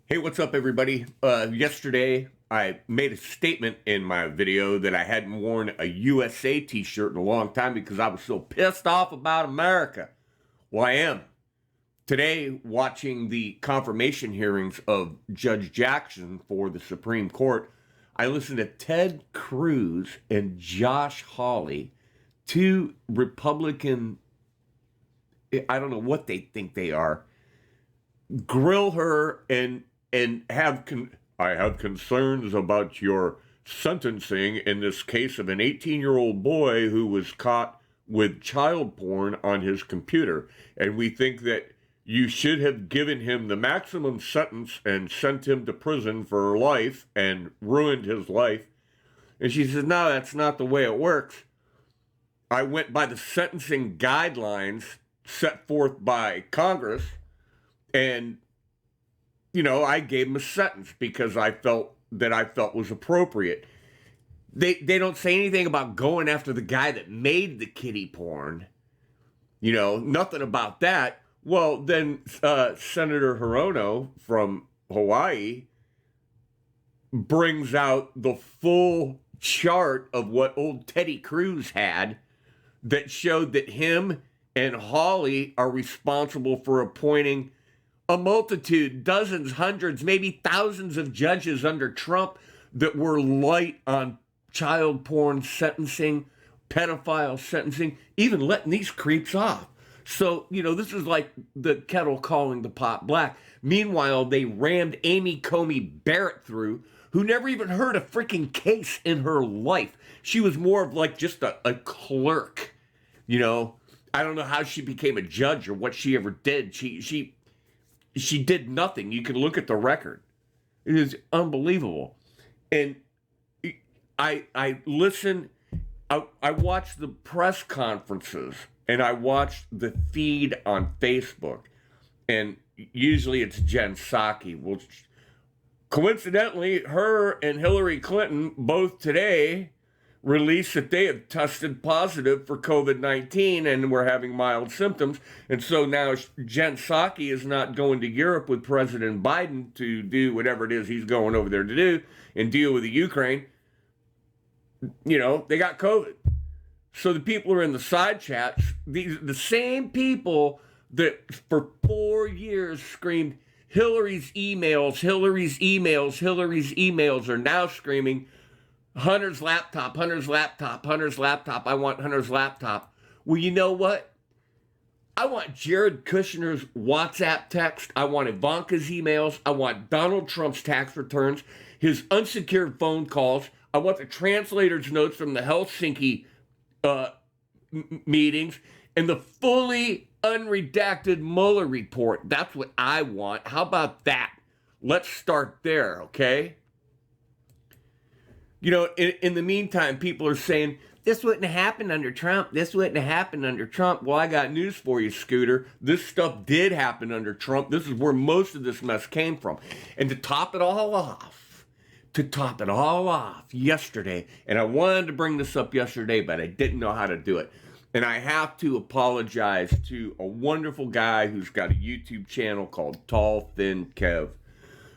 Hey, what's up, everybody? Yesterday, I made a statement in my video that I hadn't worn a USA t shirt in a long time because I was so pissed off about America. Well, I am. Today, watching the confirmation hearings of Judge Jackson for the Supreme Court, I listened to Ted Cruz and Josh Hawley, two Republican, I don't know what they think they are, grill her and I have concerns about your sentencing in this case of an 18-year-old boy who was caught with child porn on his computer, and we think that you should have given him the maximum sentence and sent him to prison for life and ruined his life. And she says, no, that's not the way it works. I went by the sentencing guidelines set forth by Congress, and I gave him a sentence because I felt was appropriate. They don't say anything about going after the guy that made the kiddie porn. Nothing about that. Well, then Senator Hirono from Hawaii brings out the full chart of what old Teddy Cruz had that showed that him and Hawley are responsible for appointing a multitude, dozens, hundreds, maybe thousands of judges under Trump that were light on child porn sentencing, pedophile sentencing, even letting these creeps off. So, this is like the kettle calling the pot black. Meanwhile, they rammed Amy Comey Barrett through, who never even heard a freaking case in her life. She was more of like just a clerk, I don't know how she became a judge or what she ever did. She did nothing. You can look at the record. It is unbelievable. And I listen, I watch the press conferences and I watch the feed on Facebook. And usually it's Jen Psaki. Well, coincidentally, her and Hillary Clinton both today released that they have tested positive for COVID-19 and were having mild symptoms. And so now Jen Psaki is not going to Europe with President Biden to do whatever it is he's going over there to do and deal with the Ukraine. They got COVID. So the people are in the side chats, the same people that for 4 years screamed, Hillary's emails, Hillary's emails, Hillary's emails, are now screaming, Hunter's laptop, Hunter's laptop, Hunter's laptop. I want Hunter's laptop. Well, you know what? I want Jared Kushner's WhatsApp text. I want Ivanka's emails. I want Donald Trump's tax returns, his unsecured phone calls. I want the translator's notes from the Helsinki meetings and the fully unredacted Mueller report. That's what I want. How about that? Let's start there, okay? In the meantime, people are saying, this wouldn't happen under Trump. This wouldn't happen under Trump. Well, I got news for you, Scooter. This stuff did happen under Trump. This is where most of this mess came from. And to top it all off, yesterday, and I wanted to bring this up yesterday, but I didn't know how to do it. And I have to apologize to a wonderful guy who's got a YouTube channel called Tall Thin Kev,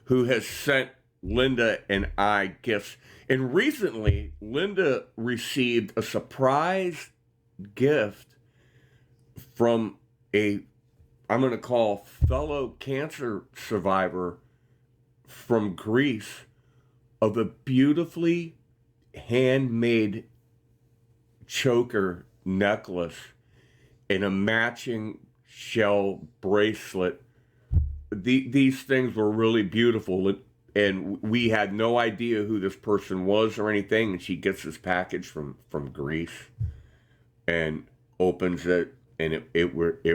who has sent Linda and I gifts. And recently, Linda received a surprise gift from I'm going to call fellow cancer survivor from Greece, of a beautifully handmade choker necklace and a matching shell bracelet. These things were really beautiful. And we had no idea who this person was or anything. And she gets this package from Greece and opens it, and it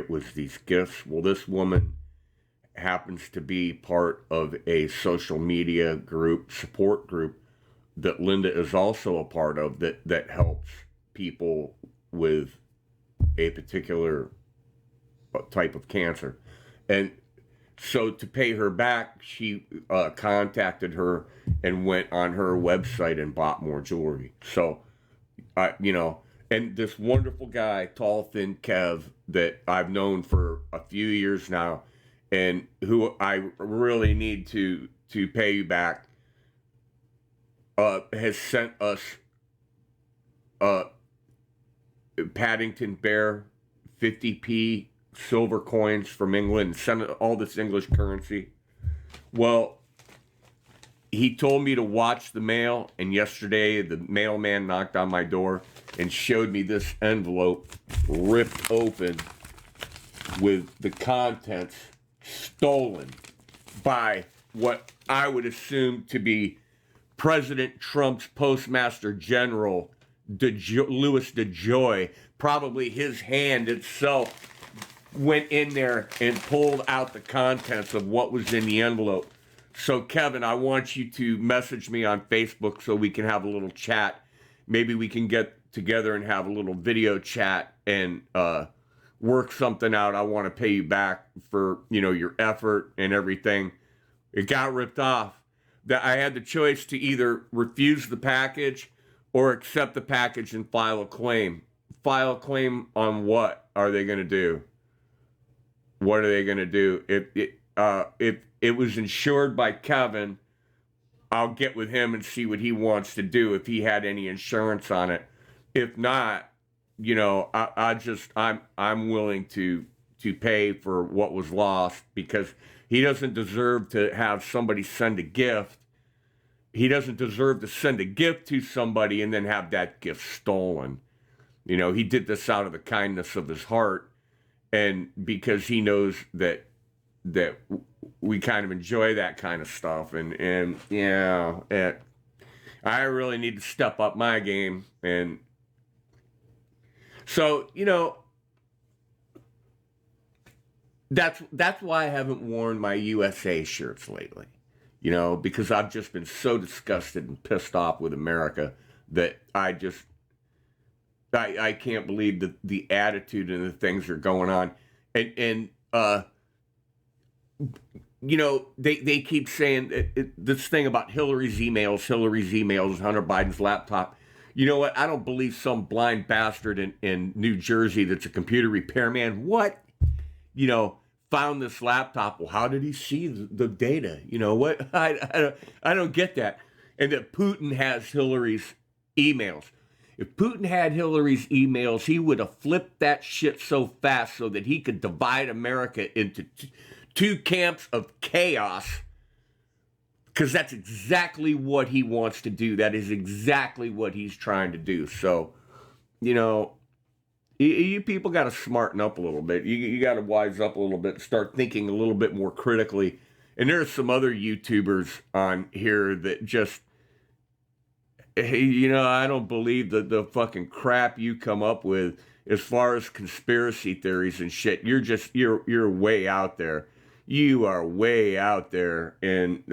was these gifts. Well, this woman happens to be part of a social media support group that Linda is also a part of, that helps people with a particular type of cancer. And so to pay her back, she contacted her and went on her website and bought more jewelry. So, and this wonderful guy, Tall Thin Kev, that I've known for a few years now, and who I really need to pay you back, has sent us Paddington Bear 50p silver coins from England and sent all this English currency. Well, he told me to watch the mail, and yesterday the mailman knocked on my door and showed me this envelope ripped open with the contents stolen by what I would assume to be President Trump's Postmaster General, Louis DeJoy. Probably his hand itself went in there and pulled out the contents of what was in the envelope. So, Kevin, I want you to message me on Facebook so we can have a little chat. Maybe we can get together and have a little video chat and work something out. I want to pay you back for, your effort and everything. It got ripped off. That I had the choice to either refuse the package or accept the package and file a claim. File a claim on what are they going to do? What are they going to do? If it was insured by Kevin, I'll get with him and see what he wants to do if he had any insurance on it. If not, I'm willing to pay for what was lost, because he doesn't deserve to have somebody send a gift. He doesn't deserve to send a gift to somebody and then have that gift stolen. He did this out of the kindness of his heart, and because he knows that we kind of enjoy that kind of stuff, and I really need to step up my game. And so, that's why I haven't worn my USA shirts lately, because I've just been so disgusted and pissed off with America that I can't believe the attitude and the things that are going on. And they keep saying this thing about Hillary's emails, Hunter Biden's laptop. You know what? I don't believe some blind bastard in New Jersey that's a computer repairman. Found this laptop. Well, how did he see the data? What? I don't get that. And that Putin has Hillary's emails. If Putin had Hillary's emails, he would have flipped that shit so fast so that he could divide America into two camps of chaos, because that's exactly what he wants to do. That is exactly what he's trying to do. So, you people got to smarten up a little bit. You got to wise up a little bit, start thinking a little bit more critically. And there's some other YouTubers on here that just, I don't believe the fucking crap you come up with as far as conspiracy theories and shit. You're way out there. You are way out there. And,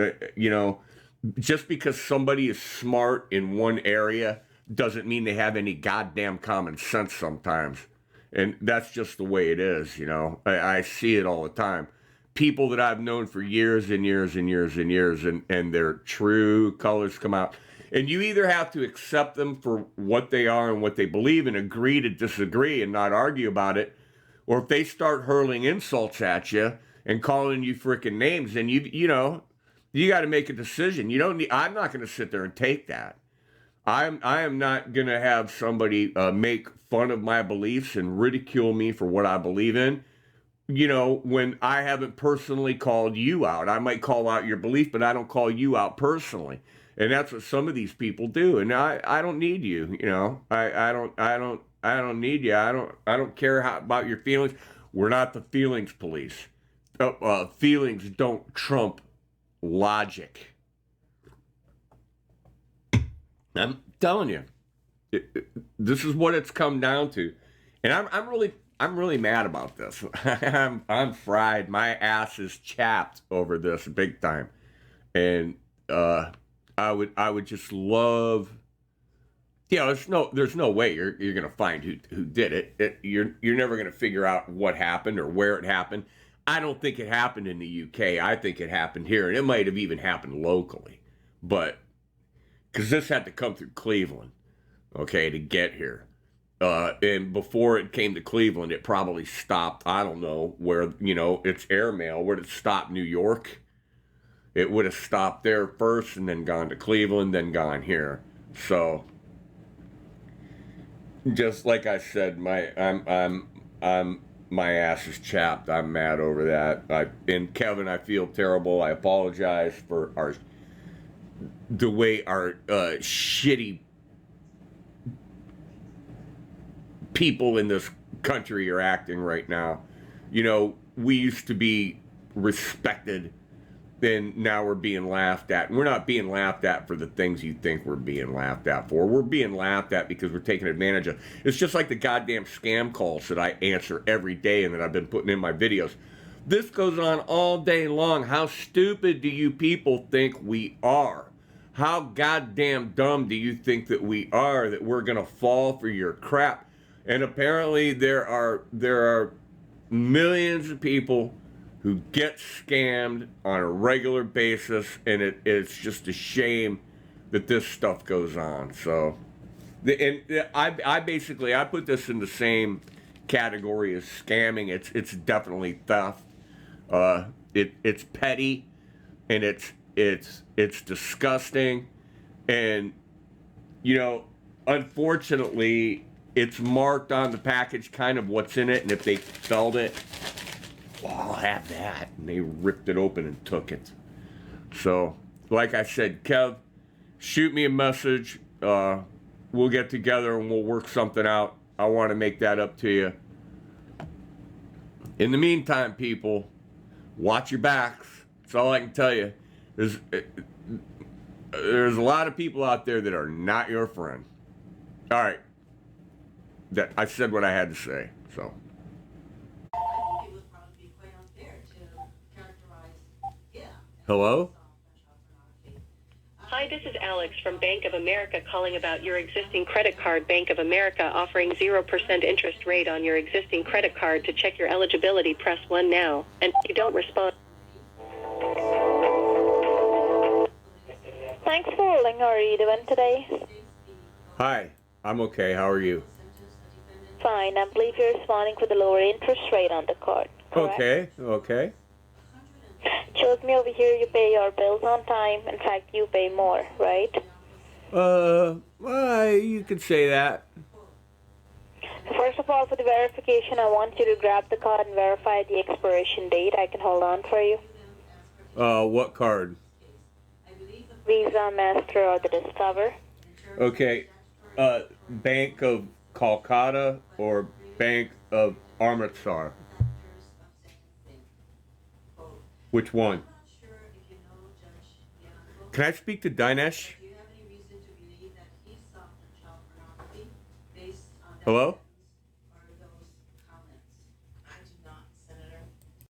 just because somebody is smart in one area doesn't mean they have any goddamn common sense sometimes. And that's just the way it is, I see it all the time. People that I've known for years and years and years and years, and their true colors come out. And you either have to accept them for what they are and what they believe and agree to disagree and not argue about it, or if they start hurling insults at you and calling you frickin' names, then you got to make a decision. I'm not going to sit there and take that. I am not going to have somebody make fun of my beliefs and ridicule me for what I believe in. When I haven't personally called you out. I might call out your belief, but I don't call you out personally. And that's what some of these people do. And I don't need you, I don't need you. I don't care about your feelings. We're not the feelings police. Feelings don't trump logic. I'm telling you, this is what it's come down to. And I'm really mad about this. I'm fried. My ass is chapped over this big time. And I would just love. There's no way you're gonna find who did it. You're never gonna figure out what happened or where it happened. I don't think it happened in the UK. I think it happened here, and it might have even happened locally. But because this had to come through Cleveland, okay, to get here. And before it came to Cleveland, it probably stopped, I don't know, where, it's airmail. Where did it stop? New York? It would have stopped there first and then gone to Cleveland, then gone here. So, just like I said, my ass is chapped. I'm mad over that. And Kevin, I feel terrible. I apologize for the way our shitty people in this country are acting right now. We used to be respected, and now we're being laughed at. And we're not being laughed at for the things you think we're being laughed at for. We're being laughed at because we're taking advantage of. It's just like the goddamn scam calls that I answer every day and that I've been putting in my videos. This goes on all day long. How stupid do you people think we are? How goddamn dumb do you think that we are, that we're gonna fall for your crap? And apparently there are millions of people who get scammed on a regular basis, and it's just a shame that this stuff goes on. So, I put this in the same category as scamming. It's definitely theft. It's petty, and it's disgusting, and unfortunately, it's marked on the package kind of what's in it, and if they spelled it, well, I'll have that. And they ripped it open and took it. So, like I said, Kev, shoot me a message. We'll get together and we'll work something out. I want to make that up to you. In the meantime, people, watch your backs. That's all I can tell you. There's a lot of people out there that are not your friend. All right. I said what I had to say, so. Hello? Hi, this is Alex from Bank of America calling about your existing credit card. Bank of America offering 0% interest rate on your existing credit card. To check your eligibility, press 1 now. And if you don't respond... Thanks for holding. How are you doing today? Hi, I'm okay. How are you? Fine. I believe you're responding with a lower interest rate on the card. Correct? Okay. Shows me over here you pay your bills on time. In fact, you pay more, right? You could say that. First of all, for the verification, I want you to grab the card and verify the expiration date. I can hold on for you. What card? Visa, Master, or the Discover. Okay. Bank of Calcutta or Bank of Amritsar? Which one? Can I speak to Dinesh? Hello?